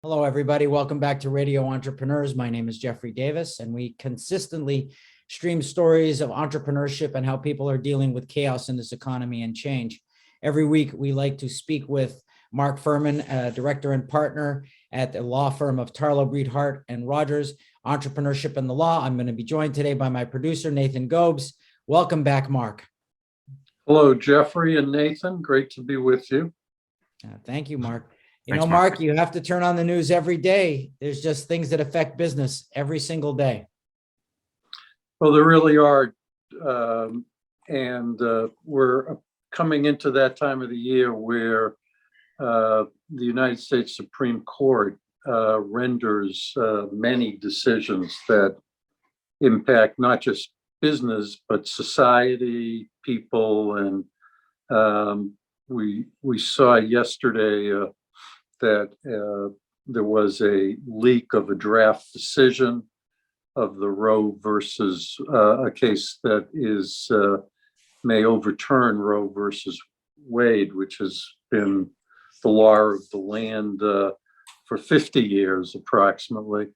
Hello, everybody. Welcome back to Radio Entrepreneurs. My name is JDavis, and we consistently stream stories of entrepreneurship and how people are dealing with chaos in this economy and change. Every week, we like to speak with Mark Furman, director and partner at the law firm of Tarlow, Hart Rodgers, Entrepreneurship and the Law. I'm going to be joined today by my producer, Nathan Gobes. Welcome back, Mark. Hello, Jeffrey and Nathan. Great to be with you. Thank you, Mark. Thanks, Mark, you have to turn on the news every day. There's just things that affect business every single day. Well, there really are. We're coming into that time of the year where the United States Supreme Court renders many decisions that impact not just business, but society, people. And we saw yesterday that there was a leak of a draft decision of the Roe versus a case that may overturn Roe versus Wade, which has been the law of the land for 50 years approximately.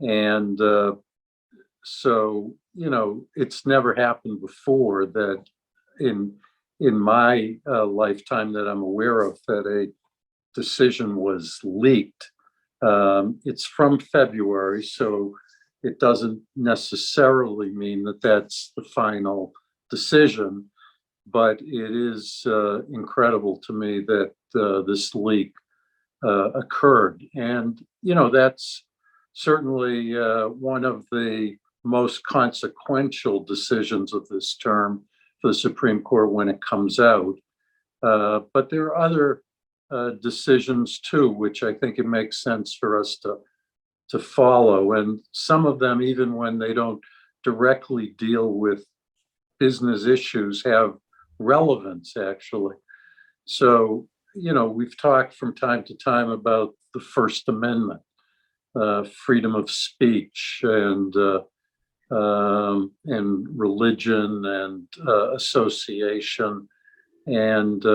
And so, it's never happened before that in my lifetime that I'm aware of that a decision was leaked. It's from February, so it doesn't necessarily mean that that's the final decision, but it is incredible to me that this leak occurred. And, that's certainly one of the most consequential decisions of this term for the Supreme Court when it comes out. But there are other decisions too, which I think it makes sense for us to follow. And some of them, even when they don't directly deal with business issues, have relevance actually. So, we've talked from time to time about the First Amendment, freedom of speech and religion and association. And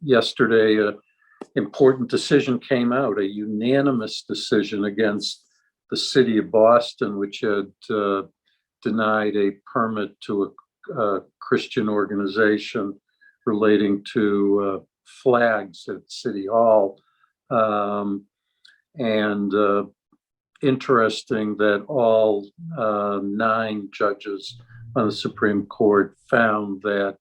yesterday, an important decision came out, a unanimous decision against the city of Boston, which had denied a permit to a Christian organization relating to flags at City Hall. Interesting that all 9 judges on the Supreme Court found that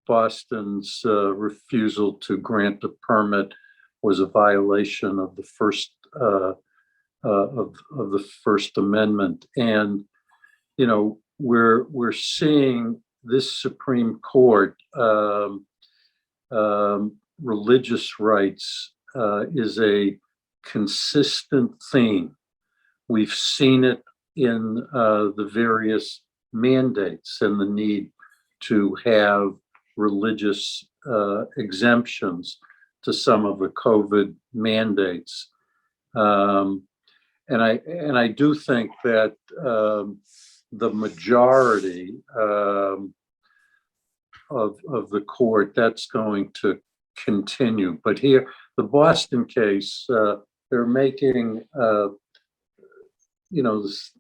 Boston's refusal to grant a permit was a violation of the First Amendment. And we're seeing this Supreme Court religious rights is a consistent theme. We've seen it in the various mandates and the need to have religious exemptions to some of the COVID mandates. And I do think that the majority of the court, that's going to continue. But here, the Boston case, they're making,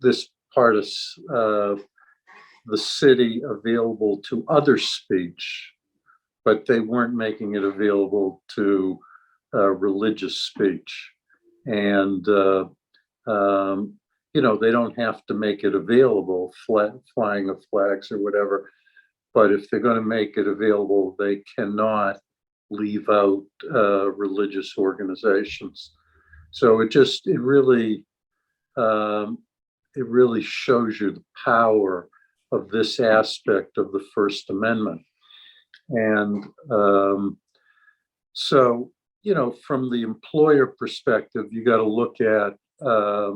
this part of the city available to other speech, but they weren't making it available to religious speech. And, they don't have to make it available, flying of flags or whatever. But if they're going to make it available, they cannot leave out religious organizations. So it really shows you the power of this aspect of the First Amendment. And so, from the employer perspective, you got to look at, are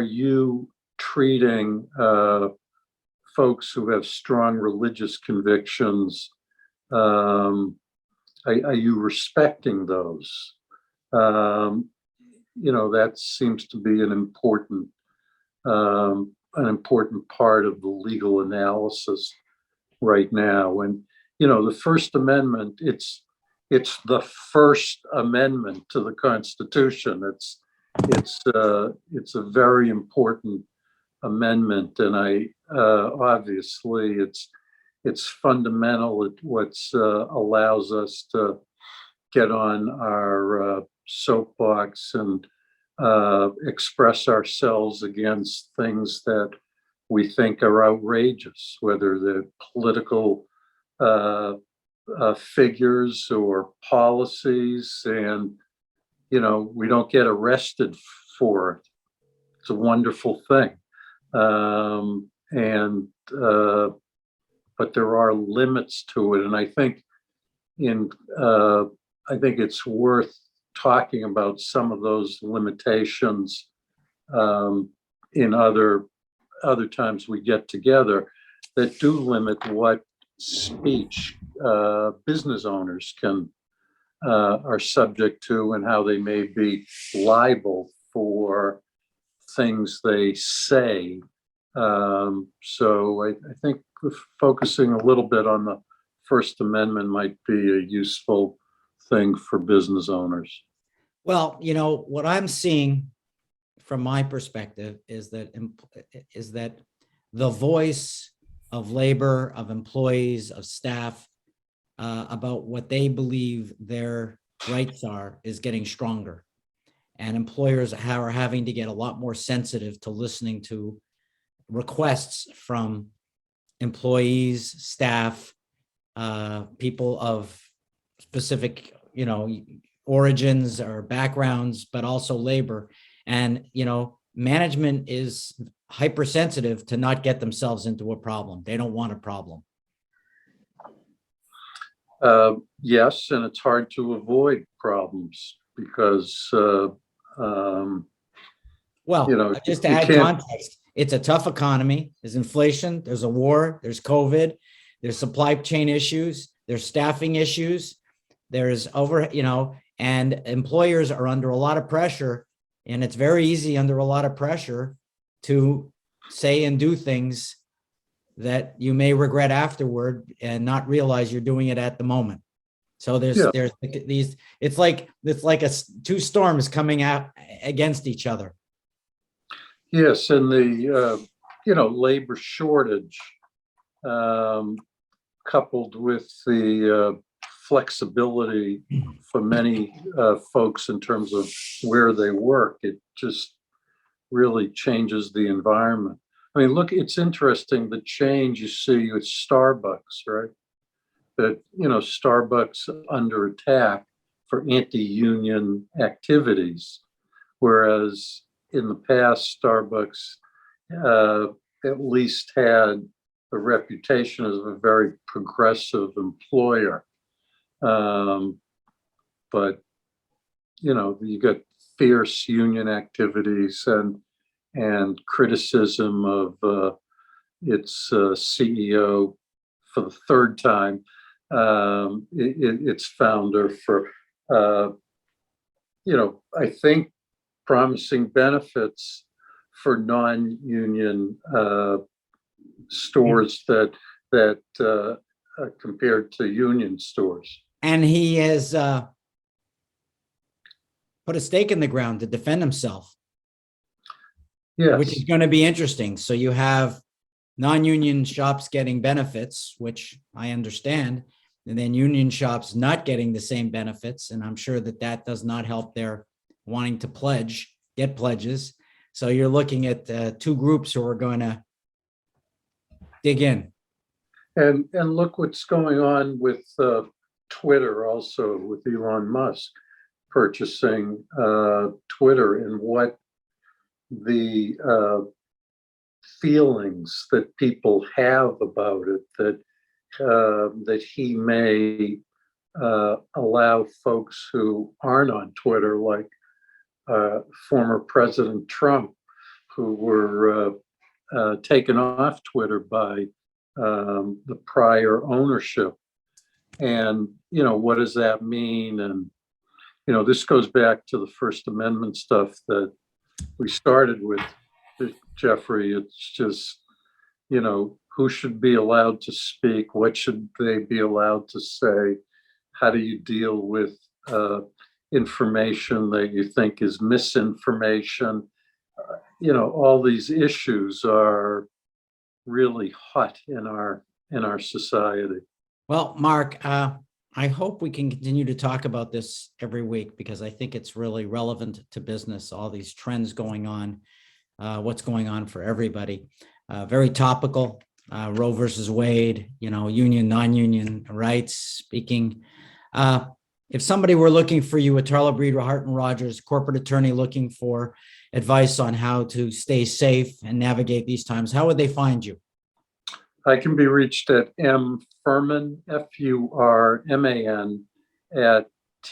you treating folks who have strong religious convictions? Are you respecting those? That seems to be an important part of the legal analysis right now. And the First Amendment, it's it's the First Amendment to the Constitution. It's a very important amendment, and obviously it's fundamental. It what's allows us to get on our soapbox and express ourselves against things that we think are outrageous, whether they're political figures or policies, and we don't get arrested for it. It's a wonderful thing, and but there are limits to it, and I think it's worth talking about some of those limitations in other times we get together that do limit what speech business owners are subject to, and how they may be liable for things they say. So I think focusing a little bit on the First Amendment might be a useful thing for business owners. Well, what I'm seeing from my perspective is that the voice of labor, of employees, of staff, about what they believe their rights are is getting stronger. And employers are having to get a lot more sensitive to listening to requests from employees, staff, people of specific, origins or backgrounds, but also labor. And, management is hypersensitive to not get themselves into a problem. They don't want a problem. Yes, and it's hard to avoid problems because, just to add context, it's a tough economy. There's inflation, there's a war, there's COVID, there's supply chain issues, there's staffing issues, there's and employers are under a lot of pressure. And it's very easy under a lot of pressure to say and do things that you may regret afterward and not realize you're doing it at the moment. So there's these, it's like two storms coming out against each other. Yes, and the labor shortage, coupled with the flexibility for many folks in terms of where they work, it just really changes the environment. I mean, look, it's interesting the change you see with Starbucks, right? That, Starbucks under attack for anti-union activities, whereas in the past, Starbucks at least had a reputation as a very progressive employer. But, you got fierce union activities and criticism of its CEO for the third time, its founder for, I think, promising benefits for non-union stores that compared to union stores. And he has put a stake in the ground to defend himself. Yes. Which is going to be interesting. So you have non-union shops getting benefits, which I understand, and then union shops not getting the same benefits. And I'm sure that does not help their wanting to get pledges. So you're looking at two groups who are going to dig in. And look what's going on with Twitter also, with Elon Musk purchasing Twitter, and what the feelings that people have about it, that he may allow folks who aren't on Twitter, like former President Trump, who were taken off Twitter by the prior ownership. And, what does that mean? And, this goes back to the First Amendment stuff that we started with, Jeffrey. It's just, who should be allowed to speak? What should they be allowed to say? how do you deal with information that you think is misinformation? All these issues are really hot in our society. Well, Mark, I hope we can continue to talk about this every week because I think it's really relevant to business, all these trends going on, what's going on for everybody. Very topical, Roe versus Wade, union, non-union rights speaking. If somebody were looking for you, a Tarlow, Breeder, Hart Rodgers, corporate attorney looking for advice on how to stay safe and navigate these times, how would they find you? I can be reached at Furman, Furman, at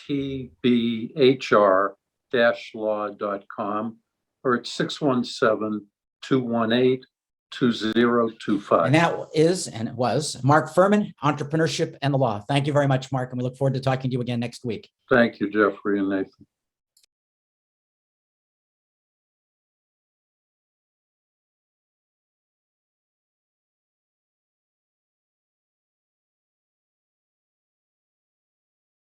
tbhr-law.com, or at 617-218-2025. And that is, and it was, Mark Furman, Entrepreneurship and the Law. Thank you very much, Mark, and we look forward to talking to you again next week. Thank you, Jeffrey and Nathan.